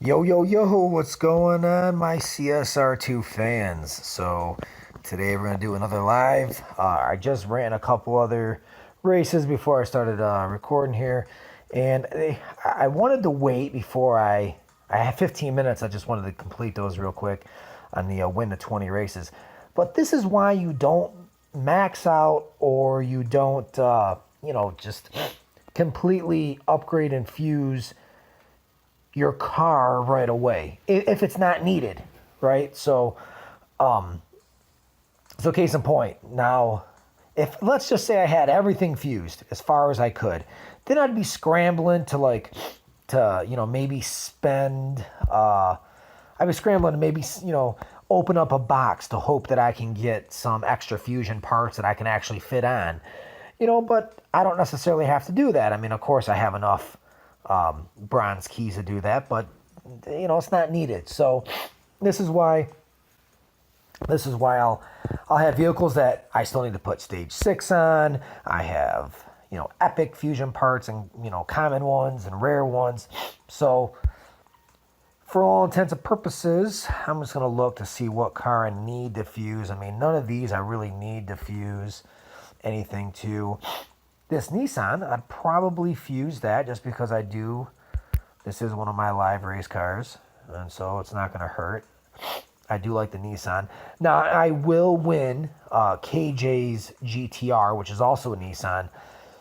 Yo, yo, yo, what's going on, my CSR2 fans? So, today we're going to do another live. I just ran a couple other races before I started recording here. And I wanted to wait before I have 15 minutes. I just wanted to complete those real quick on the win the 20 races. But this is why you don't max out or you don't, just completely upgrade and fuse your car right away if it's not needed, right? So case in point. Now, if let's just say I had everything fused as far as I could, then I'd be scrambling to maybe spend. I'd be scrambling to maybe open up a box to hope that I can get some extra fusion parts that I can actually fit on. But I don't necessarily have to do that. I mean, of course, I have enough bronze keys to do that, but it's not needed. So this is why I'll have vehicles that I still need to put stage 6 on. I have epic fusion parts and common ones and rare ones. So for all intents and purposes, I'm just going to look to see what car I need to fuse. I mean, none of these I really need to fuse anything to. This Nissan, I'd probably fuse that just because I do. This is one of my live race cars, and so it's not going to hurt. I do like the Nissan. Now, I will win KJ's GTR, which is also a Nissan,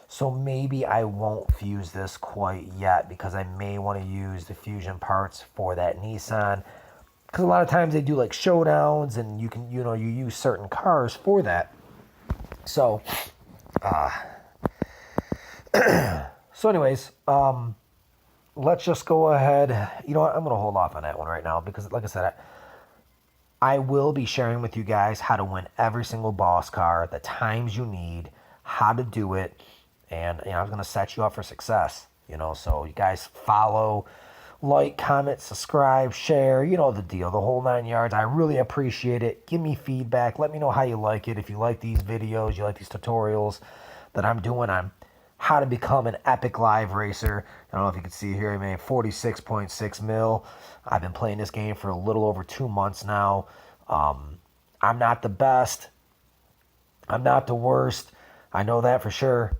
so maybe I won't fuse this quite yet because I may want to use the fusion parts for that Nissan. Because a lot of times they do like showdowns, and you can, you use certain cars for that. So, anyways, let's just go ahead. You know what? I'm going to hold off on that one right now because, like I said, I will be sharing with you guys how to win every single boss car, the times you need, how to do it, and I'm going to set you up for success. So you guys follow, like, comment, subscribe, share, the deal, the whole 9 yards. I really appreciate it. Give me feedback. Let me know how you like it. If you like these videos, you like these tutorials that I'm doing on how to become an epic live racer. I don't know if you can see here, I made 46.6 mil. I've been playing this game for a little over 2 months now. I'm not the best. I'm not the worst. I know that for sure.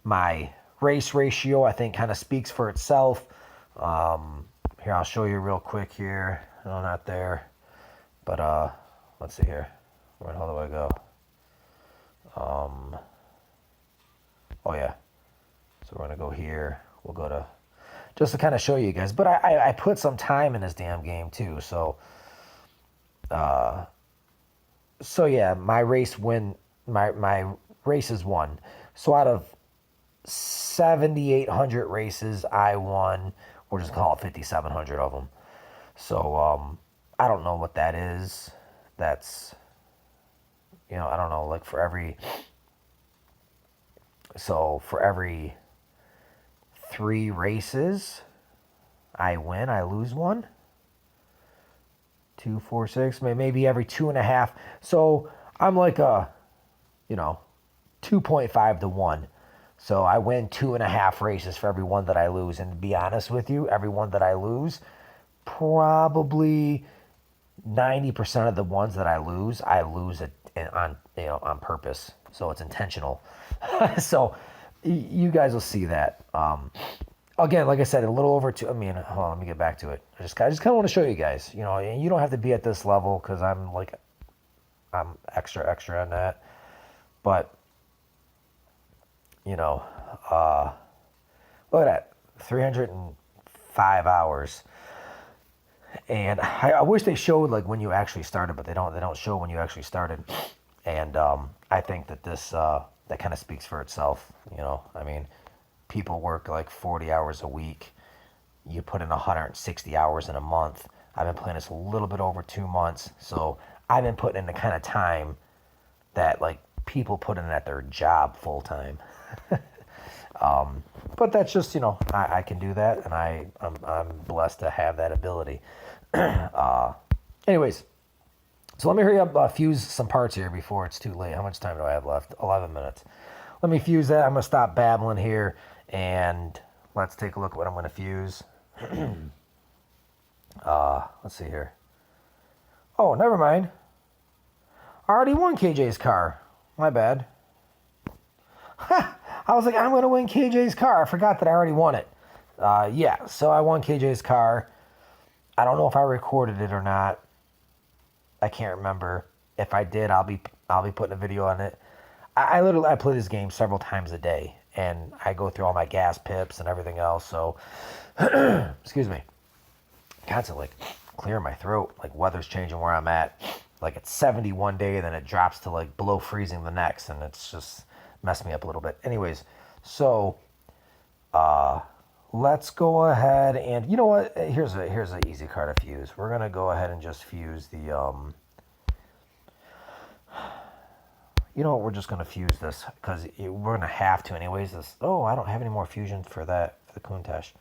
My race ratio, I think, kind of speaks for itself. Here, I'll show you real quick here. No, not there. But let's see here. Where the hell do I go? Oh yeah. So we're gonna go here. We'll go to just to kind of show you guys. But I put some time in this damn game too. So yeah, my race is won. So out of 7,800 races, I won. We'll just call it 5,700 of them. So I don't know what that is. That's I don't know. Like for every 3 races, I win, I lose 1. 2, 4, 6, maybe every 2.5. So I'm like 2.5 to 1. So I win 2.5 races for every one that I lose. And to be honest with you, every one that I lose, probably 90% of the ones that I lose it on purpose. So it's intentional. So you guys will see that. Again, like I said, a little over 2. I mean, hold on, let me get back to it. I just kind of want to show you guys. You don't have to be at this level because I'm extra on that. But look at that, 305 hours. And I wish they showed like when you actually started, but they don't show when you actually started. And I think that this that kind of speaks for itself. I mean, people work like 40 hours a week. You put in 160 hours in a month. I've been playing this a little bit over 2 months, so I've been putting in the kind of time that like people put in at their job full time. But that's just I can do that, and I'm blessed to have that ability. Anyways, so let me hurry up, fuse some parts here before it's too late. How much time do I have left? 11 minutes. Let me fuse that. I'm gonna stop babbling here, and let's take a look at what I'm gonna fuse. Let's see here. Oh, never mind. I already won KJ's car. My bad. I was like, I'm going to win KJ's car. I forgot that I already won it. Yeah, so I won KJ's car. I don't know if I recorded it or not. I can't remember. If I did, I'll be putting a video on it. I play this game several times a day, and I go through all my gas pips and everything else. So, excuse me. Constantly clearing my throat. Like, weather's changing where I'm at. Like, it's 70 one day, then it drops to like below freezing the next, and it's just messed me up a little bit. Anyways, so let's go ahead and, you know what? Here's an easy car to fuse. We're gonna go ahead and just fuse the you know what? We're just gonna fuse this because we're gonna have to anyways. This. Oh, I don't have any more fusions for that for the Countach.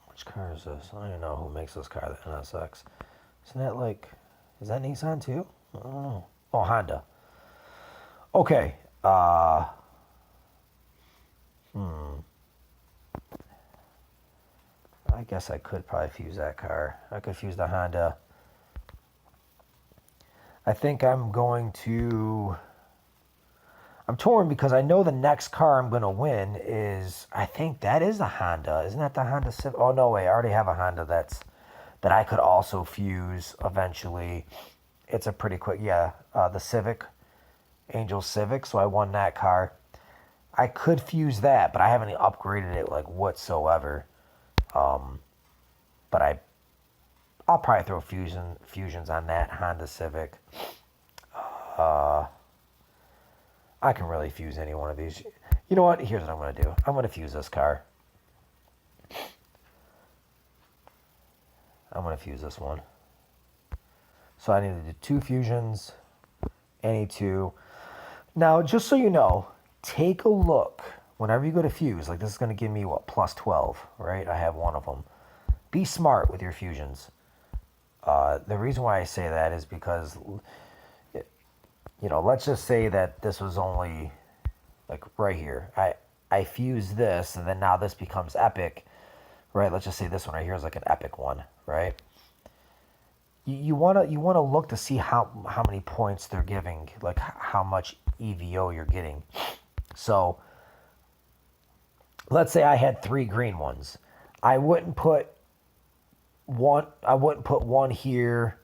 Which car is this? I don't even know who makes this car, the NSX. Isn't that like, is that Nissan too? I don't know. Oh, Honda. Okay. I guess I could probably fuse that car. I could fuse the Honda. I think I'm going to... I'm torn because I know the next car I'm going to win is... I think that is a Honda. Isn't that the Honda Civic? Oh, no way. I already have a Honda that I could also fuse eventually. It's a pretty quick... Yeah, the Civic. Angel Civic. So I won that car. I could fuse that, but I haven't upgraded it like whatsoever. But I'll probably throw fusions on that Honda Civic. I can really fuse any one of these. You know what? Here's what I'm going to do. I'm going to fuse this car. I'm going to fuse this one. So I need to do 2 fusions. Any 2. Now, just so you know, take a look. Whenever you go to fuse, like this is going to give me, what, plus 12, right? I have one of them. Be smart with your fusions. The reason why I say that is because, you know, let's just say that this was only, like, right here. I fuse this, and then now this becomes epic, right? Let's just say this one right here is like an epic one, right? You wanna look to see how many points they're giving, like how much EVO you're getting. So, let's say I had 3 green ones. I wouldn't put one here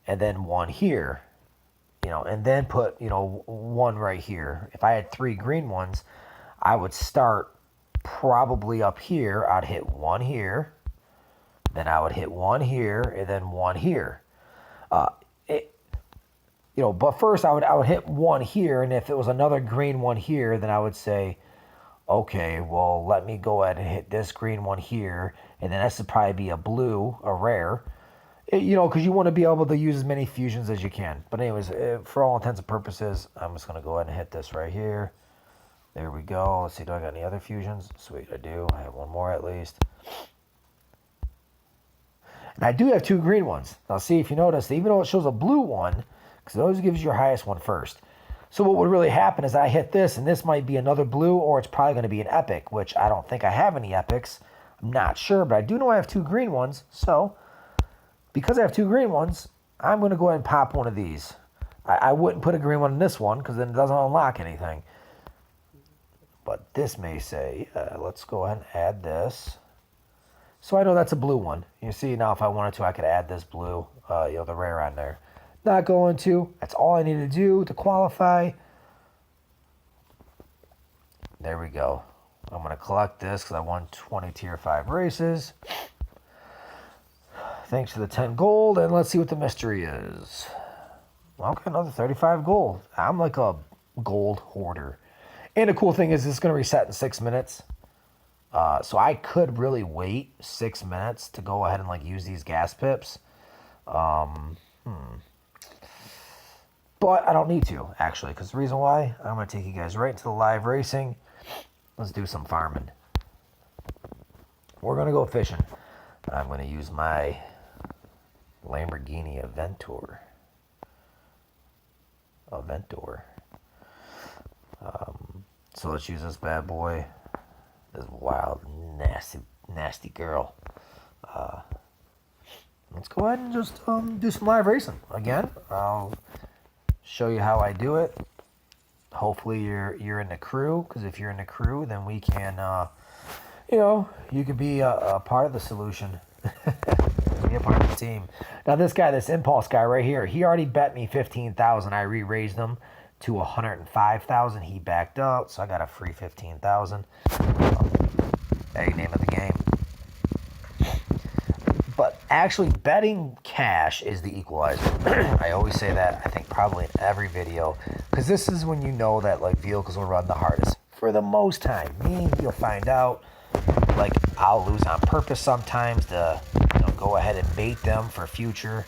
and then one here, you know, and then put, you know, one right here. If I had 3 green ones, I would start probably up here. I'd hit one here, then I would hit one here, and then one here. You know, but first I would hit one here, and if it was another green one here, then I would say, okay, well, let me go ahead and hit this green one here, and then this would probably be a blue, a rare, you know, because you want to be able to use as many fusions as you can. But anyways, for all intents and purposes, I'm just going to go ahead and hit this right here. There we go. Let's see, do I got any other fusions? Sweet, I do. I have one more at least. And I do have 2 green ones. Now, see, if you notice, even though it shows a blue one, because it always gives you your highest one first. So what would really happen is I hit this, and this might be another blue, or it's probably going to be an epic, which I don't think I have any epics. I'm not sure, but I do know I have 2 green ones. So because I have 2 green ones, I'm going to go ahead and pop one of these. I wouldn't put a green one in this one because then it doesn't unlock anything. But this may say, let's go ahead and add this. So I know that's a blue one. You see now if I wanted to, I could add this blue, you know, the rare on there. Not going to. That's all I need to do to qualify. There we go. I'm going to collect this because I won 20 tier 5 races. Thanks to the 10 gold. And let's see what the mystery is. Okay, another 35 gold. I'm like a gold hoarder. And the cool thing is it's going to reset in 6 minutes. So I could really wait 6 minutes to go ahead and like use these gas pips. But I don't need to, actually, because the reason why, I'm going to take you guys right into the live racing. Let's do some farming. We're going to go fishing. I'm going to use my Lamborghini Aventor. So let's use this bad boy. This wild, nasty girl. Let's go ahead and just do some live racing. Again, I'll show you how I do it. Hopefully you're in the crew, because if you're in the crew, then we can, you could be a part of the solution. Be a part of the team. Now this guy, this Impulse guy right here, he already bet me 15,000. I re-raised him to 105,000. He backed out, so I got a free 15,000. Hey, name of the game. But actually, betting cash is the equalizer. I always say that, I think probably in every video, because this is when you know that like vehicles will run the hardest. For the most time, you'll find out, like I'll lose on purpose sometimes to go ahead and bait them for future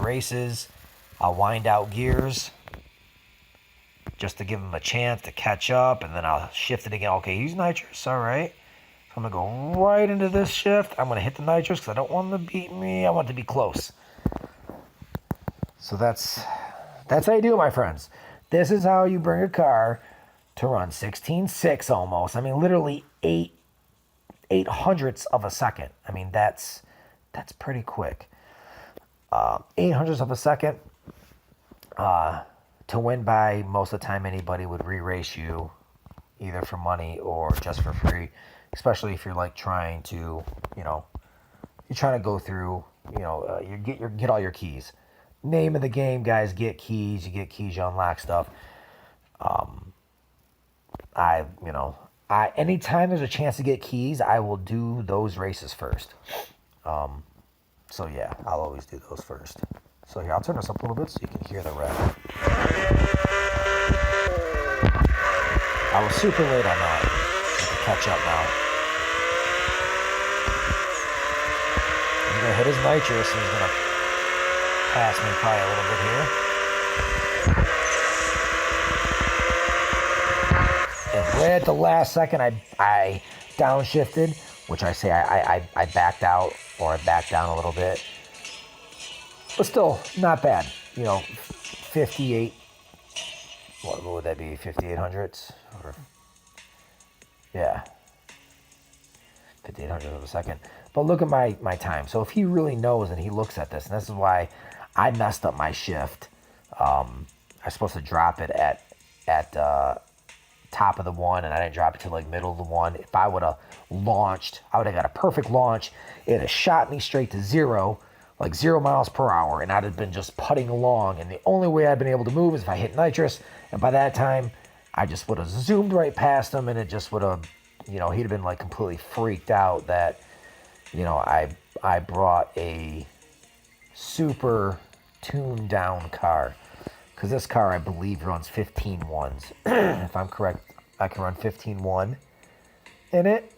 races. I'll wind out gears just to give them a chance to catch up, and then I'll shift it again. Okay, use nitrous, all right. I'm going to go right into this shift. I'm going to hit the nitrous because I don't want them to beat me. I want it to be close. So that's how you do it, my friends. This is how you bring a car to run 16.6 almost. I mean, literally 8/800ths of a second. I mean, that's pretty quick. 8/100ths of a second. To win by, most of the time, anybody would re-race you either for money or just for free. Especially if you're like trying to, you're trying to go through, you get all your keys. Name of the game, guys, get keys. You get keys, you unlock stuff. Anytime there's a chance to get keys, I will do those races first. So yeah, I'll always do those first. So here, I'll turn this up a little bit so you can hear the rev. I was super late on that. I have to catch up now. He's going to hit his nitrous, and he's going to pass me probably a little bit here. And right at the last second, I downshifted, which I say I backed out, or I backed down a little bit. But still, not bad. 58, what would that be, 5,800ths? Or, yeah. 5,800 of a second. But look at my time. So if he really knows and he looks at this, and this is why I messed up my shift. I was supposed to drop it at top of the one, and I didn't drop it to like middle of the one. If I would have launched, I would have got a perfect launch. It have shot me straight to zero, like 0 miles per hour, and I'd have been just putting along. And the only way I'd been able to move is if I hit nitrous. And by that time, I just would have zoomed right past him, and it just would have, he'd have been like completely freaked out that, I brought a super tuned down car. Because this car, I believe, runs 15.1s. If I'm correct, I can run 15.1 in it.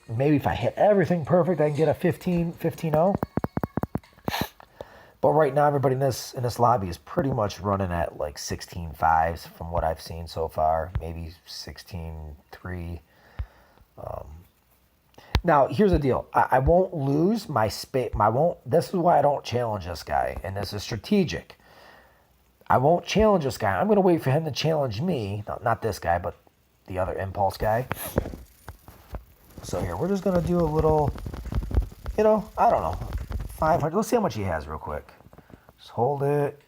Maybe if I hit everything perfect, I can get a 15.0. But right now, everybody in this lobby is pretty much running at like 16.5s from what I've seen so far. Maybe 16.3. Now, here's the deal. I won't lose my space. This is why I don't challenge this guy, and this is strategic. I won't challenge this guy. I'm going to wait for him to challenge me. Not this guy, but the other Impulse guy. So here, we're just going to do a little, I don't know, 500. Let's see how much he has real quick. Just hold it.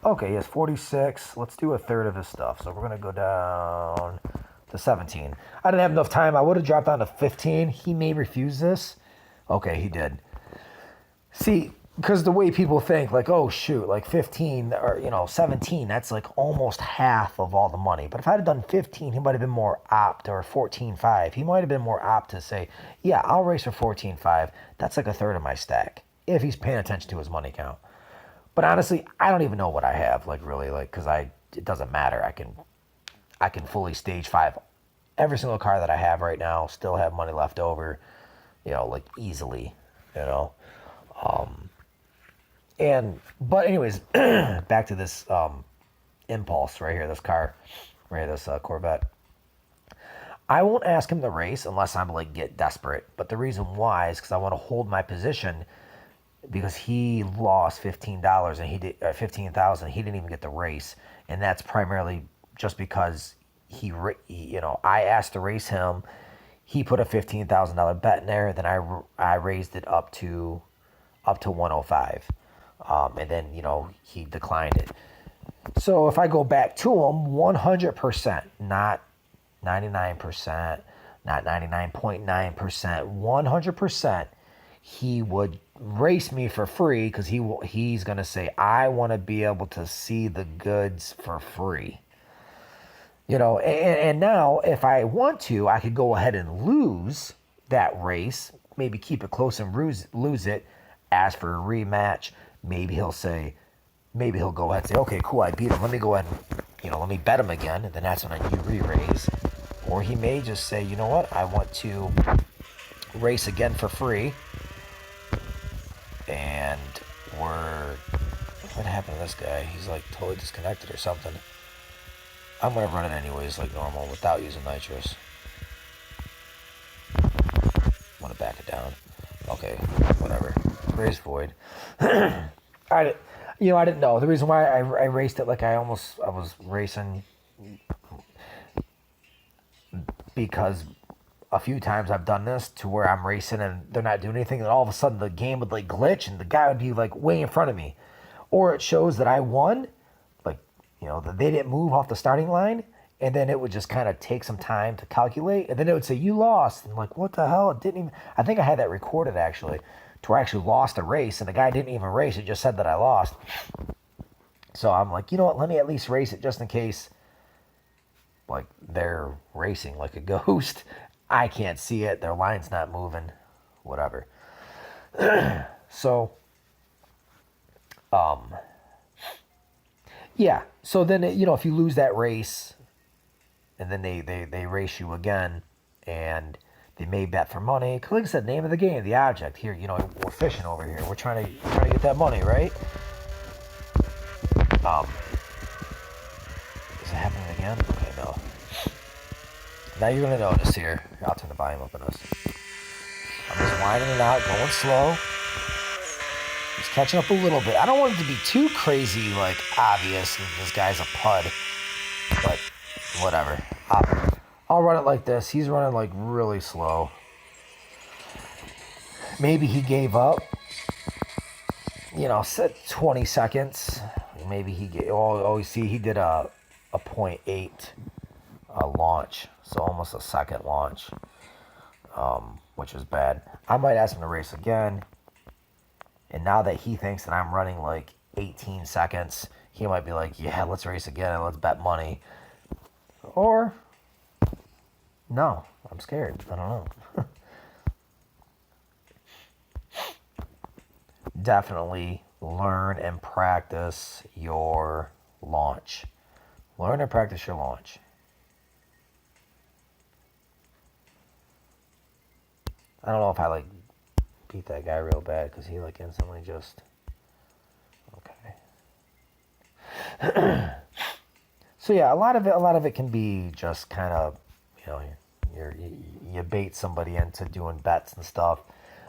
Okay, he has 46. Let's do a third of his stuff. So we're going to go down to 17. I didn't have enough time. I would have dropped down to 15. He may refuse this. Okay, he did. See, because the way people think, like, oh, shoot, like 15 or, 17, that's like almost half of all the money. But if I'd have done 15, he might have been more apt, or 14.5. He might have been more apt to say, yeah, I'll race for 14.5. That's like a third of my stack, if he's paying attention to his money count. But honestly, I don't even know what I have, like, really, like, because it doesn't matter. I can fully stage 5 every single car that I have right now, still have money left over, like easily, But anyways, back to this Impulse right here, this car, right here, this Corvette. I won't ask him to race unless I'm like get desperate. But the reason why is because I want to hold my position, because he lost $15 and he did 15,000. He didn't even get the race, and that's primarily just because I asked to race him. He put a $15,000 bet in there. Then I raised it up to 105, and then he declined it. So if I go back to him, 100%, not 99%, not 99.9%, 100%, he would race me for free because he's gonna say, I want to be able to see the goods for free. And now if I want to, I could go ahead and lose that race, maybe keep it close and lose it, ask for a rematch. Maybe he'll go ahead and say, okay, cool, I beat him. Let me go ahead and, let me bet him again. And then that's when you re-raise. Or he may just say, you know what, I want to race again for free. And what happened to this guy? He's like totally disconnected or something. I'm going to run it anyways like normal without using nitrous. I'm going to back it down. Okay, whatever. Raise void. I didn't know. The reason why I raced it like I was racing because a few times I've done this to where I'm racing and they're not doing anything, and all of a sudden the game would like glitch and the guy would be like way in front of me. Or it shows that I won, like, that they didn't move off the starting line, and then it would just kind of take some time to calculate, and then it would say, you lost. And I'm like, what the hell? It didn't even, I think I had that recorded actually, to where I actually lost a race, and the guy didn't even race, it just said that I lost. So I'm like, you know what, let me at least race it just in case, like, they're racing like a ghost. I can't see it, their line's not moving, whatever. So, yeah, so then, if you lose that race, and then they race you again, and they may bet for money, because like I said, name of the game, the object, here, we're fishing over here, we're trying to get that money, right? Is it happening again? Okay, no. Now you're going to notice here, I'll turn the volume up on this. I'm just winding it out, going slow. He's catching up a little bit. I don't want it to be too crazy, like, obvious, and this guy's a pud. But, whatever. I'll run it like this. He's running, like, really slow. Maybe he gave up. Set 20 seconds. Maybe he gave... Oh, see, he did a 0.8 launch. So almost a second launch, which was bad. I might ask him to race again. And now that he thinks that I'm running like 18 seconds, he might be like, yeah, let's race again and let's bet money. Or, no, I'm scared. I don't know. Definitely learn and practice your launch. Learn and practice your launch. I don't know if I like beat that guy real bad because he like instantly just okay. So yeah, a lot of it can be just kind of you bait somebody into doing bets and stuff.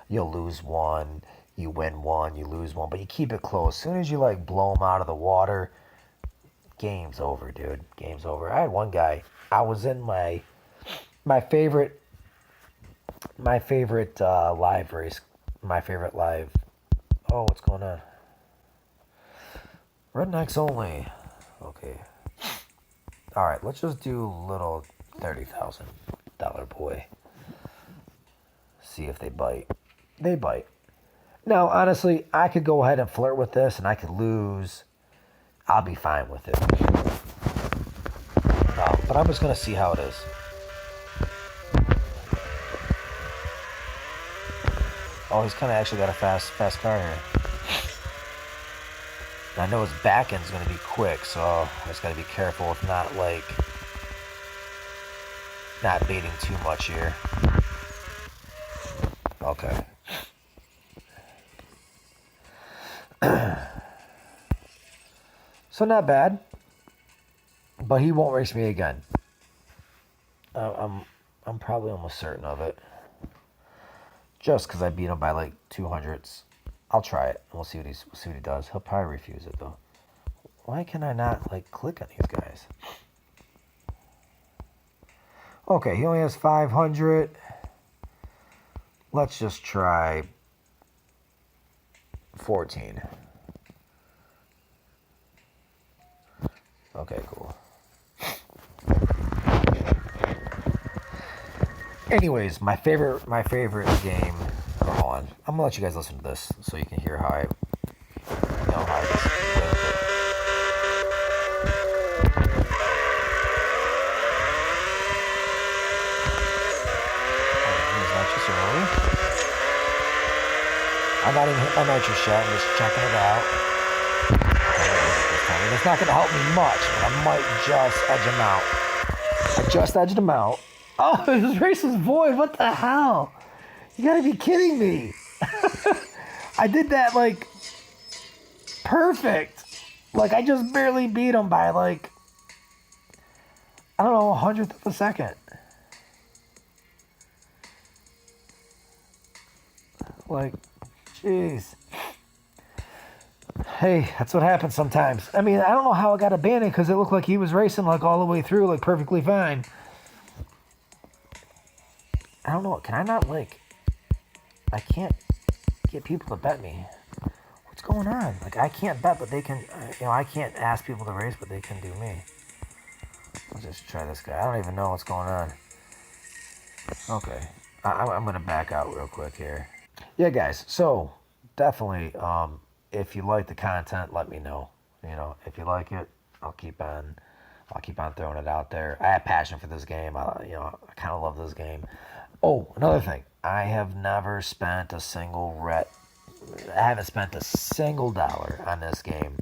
You'll lose one, you win one, you lose one, but you keep it close. As soon as you like blow them out of the water, game's over, dude. Game's over. I had one guy. I was in my favorite live race. My favorite live. Oh, what's going on? Rednecks only. Okay. All right, let's just do little $30,000 boy. See if they bite. They bite. Now, honestly, I could go ahead and flirt with this, and I could lose. I'll be fine with it. But I'm just gonna see how it is. Oh, he's kind of actually got a fast car here. And I know his back end's going to be quick, so I just got to be careful with not baiting too much here. Okay. So not bad, but he won't race me again. I'm probably almost certain of it. Just because I beat him by like 200s. I'll try it. We'll see what he does. He'll probably refuse it though. Why can I not like click on these guys? Okay, he only has 500. let's just try 14. Okay, cool. Anyways, my favorite game. Oh, hold on, I'm gonna let you guys listen to this so you can hear how I just win with it. I'm not even hit my nitrous yet. I'm just checking it out. I mean, it's not going to help me much, but I might just edge him out. I just edged him out. Oh, his race was void. What the hell? You got to be kidding me. I did that, like, perfect. Like, I just barely beat him by, like, I don't know, 100th of a second. Like, jeez. Hey, that's what happens sometimes. I mean, I don't know how I got abandoned because it looked like he was racing like all the way through, like perfectly fine. I don't know. Can I not like? I can't get people to bet me. What's going on? Like I can't bet, but they can. I can't ask people to race, but they can do me. Let's just try this guy. I don't even know what's going on. Okay, I'm gonna back out real quick here. Yeah, guys. So definitely, if you like the content, let me know. If you like it, I'll keep on throwing it out there. I have passion for this game. I kind of love this game. Oh, another thing. I have never spent a single I haven't spent a single dollar on this game.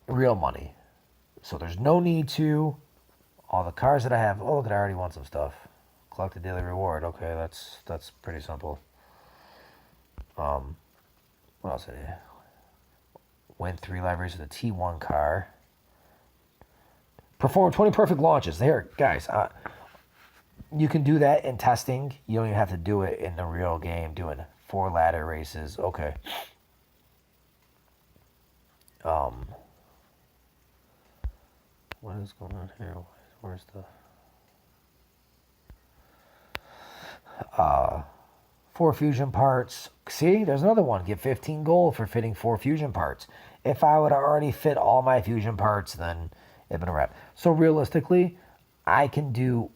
Real money. So there's no need to. All the cars that I have. Oh, look, I already won some stuff. Collect the daily reward. Okay, that's pretty simple. What else did I do? Win 3 live races with a T1 car. Perform 20 perfect launches. There, guys. You can do that in testing. You don't even have to do it in the real game. Doing 4 ladder races. Okay. What is going on here? Where's the 4 fusion parts? See, there's another one. Get 15 gold for fitting 4 fusion parts. If I would have already fit all my fusion parts, then it'd been a wrap. So realistically, I can do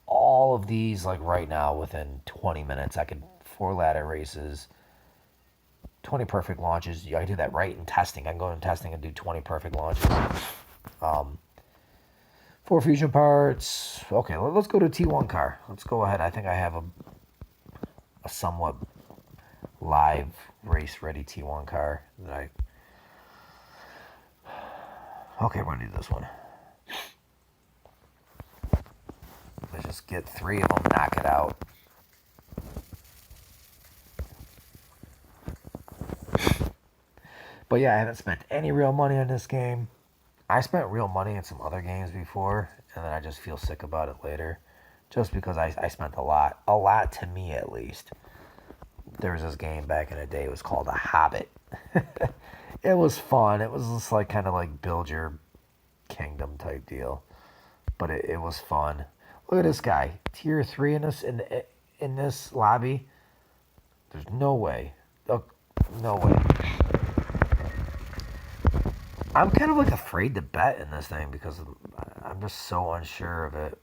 all of these like right now within 20 minutes. I could 4 ladder races, 20 perfect launches. I can do that right in testing. I can go in testing and do 20 perfect launches. 4 fusion parts. Okay, let's go to a T1 car. Let's go ahead. I think I have a somewhat live race ready T1 car that okay, we're gonna do this one. Let's just get 3 of them, knock it out. But yeah, I haven't spent any real money on this game. I spent real money in some other games before, and then I just feel sick about it later. Just because I spent a lot to me at least. There was this game back in the day, it was called The Hobbit. It was fun. It was just like kind of like build your kingdom type deal. But it was fun. Look at this guy. Tier 3 in this lobby. There's no way. Oh, no way. I'm kind of like afraid to bet in this thing because I'm just so unsure of it.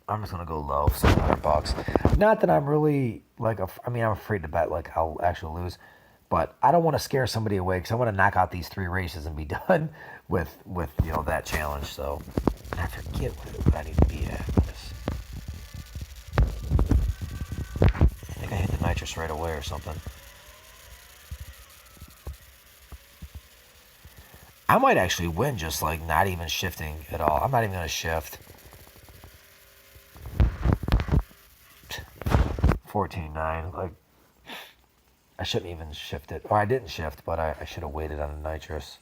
I'm just gonna go low, $700. Not that I'm really like, I'm afraid to bet like I'll actually lose, but I don't want to scare somebody away because I want to knock out these 3 races and be done with that challenge. So I forget what I need to be at. I think I hit the nitrous right away or something. I might actually win just like not even shifting at all. I'm not even gonna shift. 14.9. Like I shouldn't even shift it, or I didn't shift, but I should have waited on the nitrous.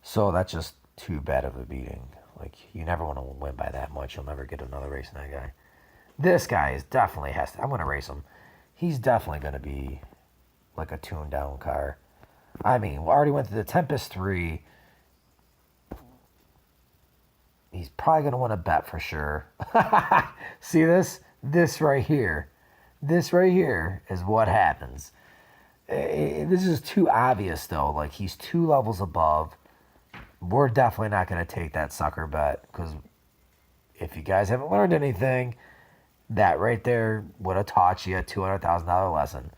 So that's just too bad of a beating. Like you never want to win by that much. You'll never get another race in that guy. This guy is definitely has to. I'm gonna race him. He's definitely gonna be like a tuned down car. I mean, we already went through the Tempest 3. He's probably going to win a bet for sure. See this? This right here. This right here is what happens. This is too obvious, though. Like, he's 2 levels above. We're definitely not going to take that sucker bet, because if you guys haven't learned anything, that right there would have taught you a $200,000 lesson.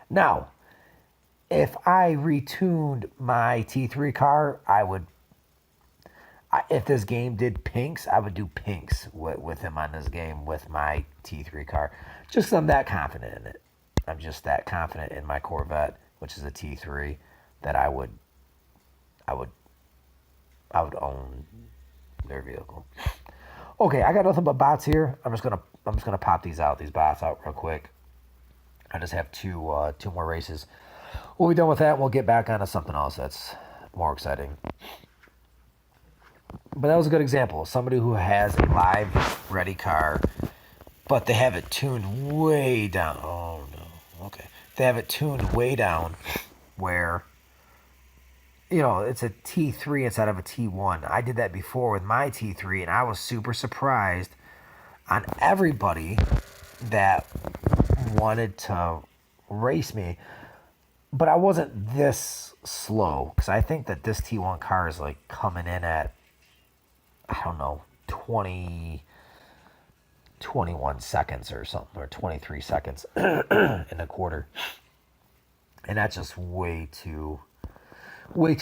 Now, if I retuned my T3 car, if this game did pinks, I would do pinks with him on this game with my T3 car. Just 'cause I'm that confident in it. I'm just that confident in my Corvette, which is a T3, that I would own their vehicle. Okay, I got nothing but bots here. I'm just gonna pop these bots out real quick. I just have two more races. We'll be done with that. We'll get back onto something else that's more exciting. But that was a good example. Somebody who has a live ready car, but they have it tuned way down. Oh no. Okay. They have it tuned way down where, it's a T3 instead of a T1. I did that before with my T3, and I was super surprised on everybody that wanted to race me. But I wasn't this slow, because I think that this T1 car is like coming in at, I don't know, 21 seconds or something, or 23 seconds in a quarter. And that's just way too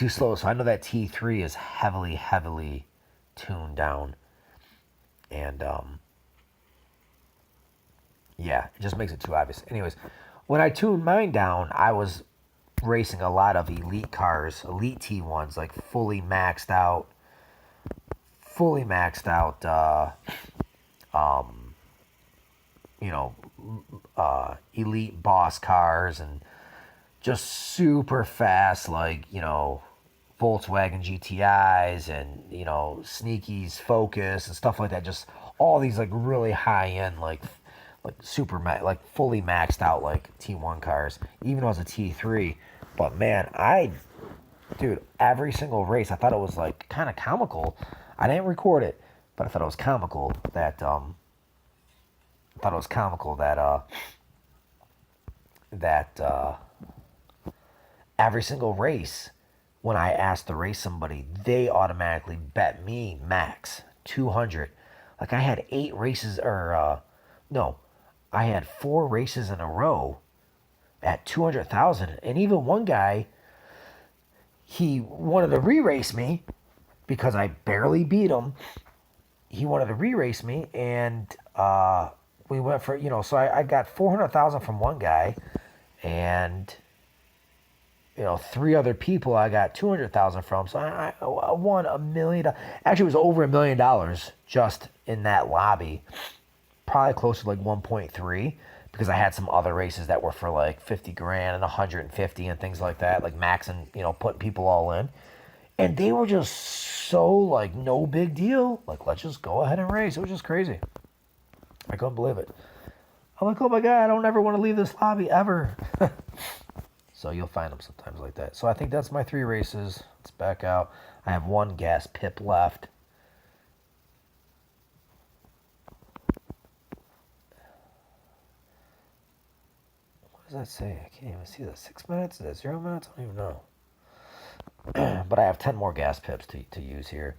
slow. So I know that T3 is heavily tuned down. And, yeah, it just makes it too obvious. Anyways, when I tuned mine down, I was racing a lot of elite cars, elite T1s, like fully maxed out, elite boss cars, and just super fast, like, Volkswagen GTIs and, Sneaky's Focus and stuff like that. Just all these like really high end, like super like fully maxed out like T1 cars, even though it was a T3. But man, dude, every single race, I thought it was like kind of comical. I didn't record it, but I thought it was comical that every single race, when I asked to race somebody, they automatically bet me max 200. Like, I had 8 races, or no, I had 4 races in a row at 200,000. And even one guy, he wanted to re-race me because I barely beat him. He wanted to re-race me, and we went for, so I got 400,000 from one guy, and 3 other people I got 200,000 from. So I won $1 million. Actually, it was over $1 million just in that lobby. Probably close to like 1.3, because I had some other races that were for like 50 grand and 150 and things like that, like maxing, putting people all in. And they were just so like no big deal. Like, let's just go ahead and race. It was just crazy. I couldn't believe it. I'm like, oh my God, I don't ever want to leave this lobby ever. So you'll find them sometimes like that. So I think that's my 3 races. Let's back out. I have 1 gas pip left. What does that say? I can't even see that. 6 minutes? Is that 0 minutes? I don't even know. But I have 10 more gas pips to use here.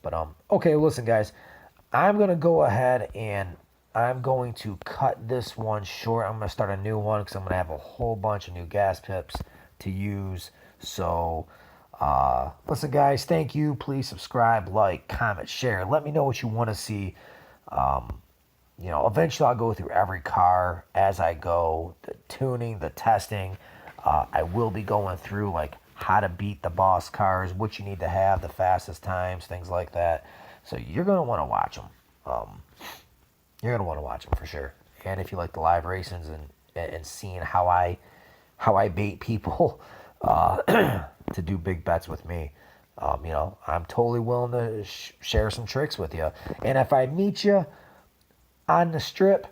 But okay, listen guys, I'm gonna go ahead and I'm going to cut this one short. I'm gonna start a new one because I'm gonna have a whole bunch of new gas pips to use. So listen guys, thank you. Please subscribe, like, comment, share. Let me know what you want to see. Eventually I'll go through every car as I go, the tuning, the testing. I will be going through like how to beat the boss cars, what you need to have, the fastest times, things like that. So you're going to want to watch them. You're going to want to watch them for sure. And if you like the live racings and seeing how I bait people to do big bets with me, I'm totally willing to share some tricks with you. And if I meet you on the strip,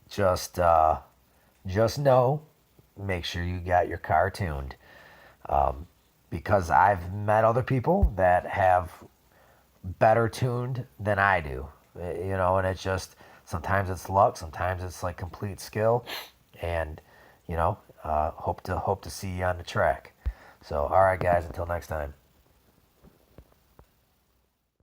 just know make sure you got your car tuned. Because I've met other people that have better tuned than I do. And it's just sometimes it's luck, sometimes it's like complete skill, and hope to see you on the track. So, all right, guys, until next time.